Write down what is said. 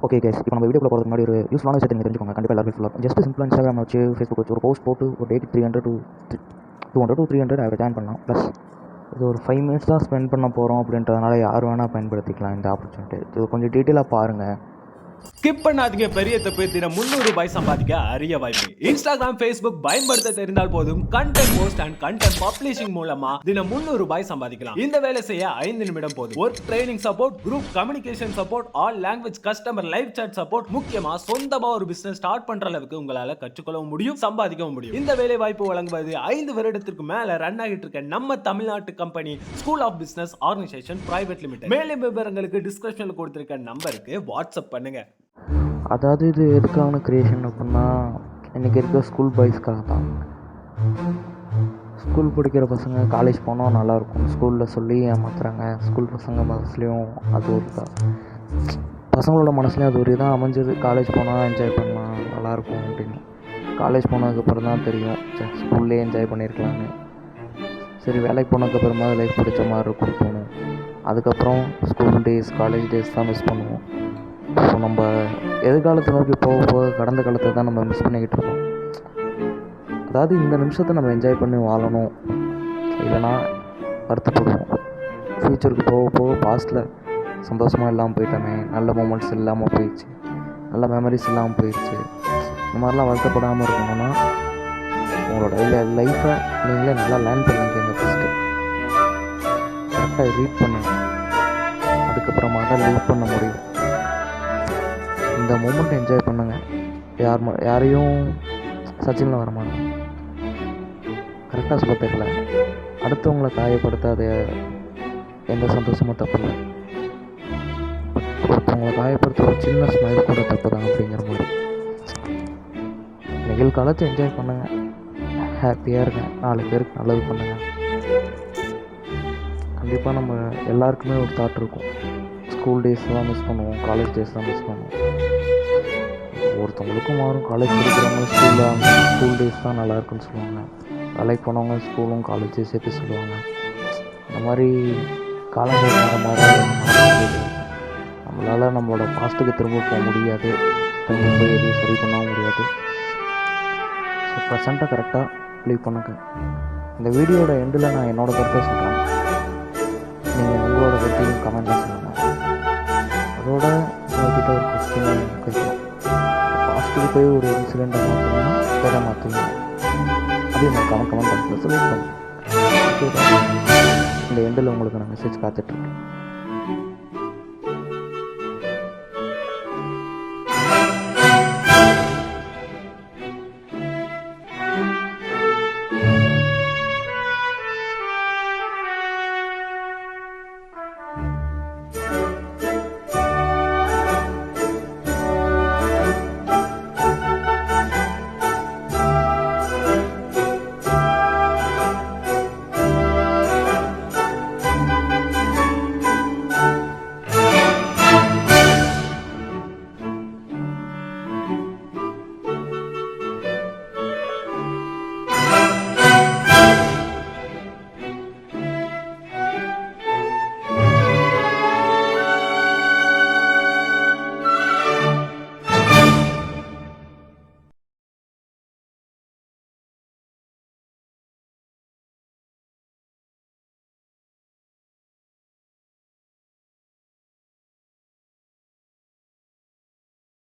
Okay case, இப்போ நம்ம வீடியோக்குள்ள போகிறதுக்கு முன்னாடி ஒரு யூஸ்ஃபுல்லான விஷயத்தை நீங்கள் தெரிஞ்சுக்கோங்க. கண்டிப்பாக எல்லாரும் யூஸ்ஃபுல்லாக. ஜஸ்ட் சிம்பிளாக இன்ஸ்டாகிராம் வச்சு, ஃபேஸ்புக் வச்சு ஒரு போஸ்ட் போட்டு ஒரு டேக்கு 200 to 300 ஆவரேஜ் ஏர்ன் பண்ணலாம். ப்ளஸ் இது ஒரு 5 மினிட்ஸ் தான் ஸ்பெண்ட் பண்ண போகிறோம் அப்படின்றதுனால யார் வேணால் பயன்படுத்திக்கலாம் இந்த ஆப்பர்ச்சுனிட்டி. இது கொஞ்சம் டீட்டெயிலாக பாருங்கள். ஸ்கிப் பண்ணாதீங்க. பெரிய தப்பு. தினம் 300 ரூபாய் சம்பாதிக்க அரிய வாய்ப்பு. இன்ஸ்டாகிராம், ஃபேஸ்புக் பயன்படுத்த தெரிந்தால் போதும் content post and content publishing மூலமா தினம் 300 ரூபாய் சம்பாதிக்கலாம். இந்த வேலை செய்ய 5 நிமிடம் போதும். Work training support, group communication support, all language customer live chat support, முக்கியமா சொந்தமா ஒரு பிசினஸ் ஸ்டார்ட் பண்ற அளவுக்கு உங்களால கற்றுக்கொள்ளவும் முடியும், சம்பாதிக்கவும் முடியும். இந்த வேலை வாய்ப்பு வழங்குவது 5 வருடத்திற்கு மேல ரன் ஆகிட்டு இருக்க நம்ம தமிழ்நாட்டு company school of business organisation private limited. மேலும் விவரங்களுக்கு டிஸ்கிரிப்ஷன்ல கொடுத்திருக்க நம்பருக்கு வாட்ஸ்அப் பண்ணுங்க. அதாவது இது எதுக்கான கிரியேஷன் அப்படின்னா, இன்றைக்கி இருக்க ஸ்கூல் பாய்ஸ்க்காக தான். ஸ்கூல் படிக்கிற பசங்க காலேஜ் போனால் நல்லாயிருக்கும் ஸ்கூலில் சொல்லி ஏமாத்துறாங்க. ஸ்கூல் பசங்க மனசுலேயும் அது ஒரு தான், பசங்களோட மனசுலேயும் அது ஒரு இதாக அமைஞ்சது. காலேஜ் போனால் என்ஜாய் பண்ணலாம், நல்லாயிருக்கும் அப்படின்னு. காலேஜ் போனதுக்கப்புறம் தான் தெரியும் ஸ்கூல்லே என்ஜாய் பண்ணியிருக்கலான்னு. சரி, வேலைக்கு போனதுக்கப்புறமா லைஃப் பிடிச்ச மாதிரி இருக்கும் தோணும். அதுக்கப்புறம் ஸ்கூல் டேஸ், காலேஜ் டேஸ் தான் மிஸ் பண்ணுவோம். ஸோ நம்ம எதிர்காலத்தை நோக்கி போக போக கடந்த காலத்தை தான் நம்ம மிஸ் பண்ணிக்கிட்டு இருக்கோம். அதாவது இந்த நிமிஷத்தை நம்ம என்ஜாய் பண்ணி வாழணும், இல்லைனா வருத்தப்படுவோம். ஃப்யூச்சருக்கு போக போக பாஸ்ட்டில் சந்தோஷமாக இல்லாமல் போயிட்டோமே, நல்ல மூமெண்ட்ஸ் இல்லாமல் போயிடுச்சு, நல்ல மெமரிஸ் இல்லாமல் போயிடுச்சு. இந்த மாதிரிலாம் வருத்தப்படாமல் இருக்கணும்னா உங்களோட லைஃப்பை நீங்களே நல்லா லேர்ன் பண்ணிக்கங்க. ஃபஸ்ட்டு கரெக்டாக ரீட் பண்ணுங்க, அதுக்கப்புறமா தான் லீவ் பண்ண முடியும். இந்த மூமெண்ட் என்ஜாய் பண்ணுங்கள். யாரையும் சச்சினில் வரமாட்டோம், கரெக்டாக சொல்ல தெரியல. அடுத்தவங்களை காயப்படுத்தாத எந்த சந்தோஷமும் தப்பு இல்லை. ஒருத்தவங்களை காயப்படுத்த ஒரு சின்ன ஸ்மைல் கூட தப்பு தான் அப்படிங்கிற மாதிரி. நிகழ்காலத்தை என்ஜாய் பண்ணுங்கள், ஹாப்பியாக இருங்க, 4 பேருக்கு நல்லது பண்ணுங்கள். கண்டிப்பாக நம்ம எல்லாருக்குமே ஒரு தாட் இருக்கும், ஸ்கூல் டேஸ் தான் மிஸ் பண்ணுவோம், காலேஜ் டேஸ் தான் மிஸ் பண்ணுவோம். ஒருத்தவங்களுக்கும் மாறும். காலேஜ் படிக்கிறவங்க ஸ்கூல் டேஸ் தான் நல்லாயிருக்குன்னு சொல்லுவாங்க. வேலைக்கு போனவங்க ஸ்கூலும் காலேஜும் சேர்த்து சொல்லுவாங்க. இந்த மாதிரி காலங்கள் மாற நம்மளால் நம்மளோட பாஸ்ட்டுக்கு திரும்ப போக முடியாது, திரும்ப போய் எதையும் சரி பண்ணவும் முடியாது. ஸோ ப்ரெசண்ட்டாக கரெக்டாக லீவ் பண்ணுங்க. இந்த வீடியோட எண்டில் நான் என்னோடய கருத்தை சொல்கிறேன், நீங்கள் உங்களோட கருத்தையும் கமெண்ட்டில் சொல்லுங்கள். அதோட உங்கள்கிட்ட ஒரு கொஸ்டின் கேட்கலாம், பாஸ்ட்டுக்கு போய் ஒரு இன்சிடெண்ட்டை மாற்றணும்னா எதை மாற்றுங்க, அதையும் நான் கமெண்ட் பாக்ஸில் சொல்லியிருக்கேன். இந்த எண்டில் உங்களுக்கு நான் மெசேஜ் காத்துட்ருக்கேன்.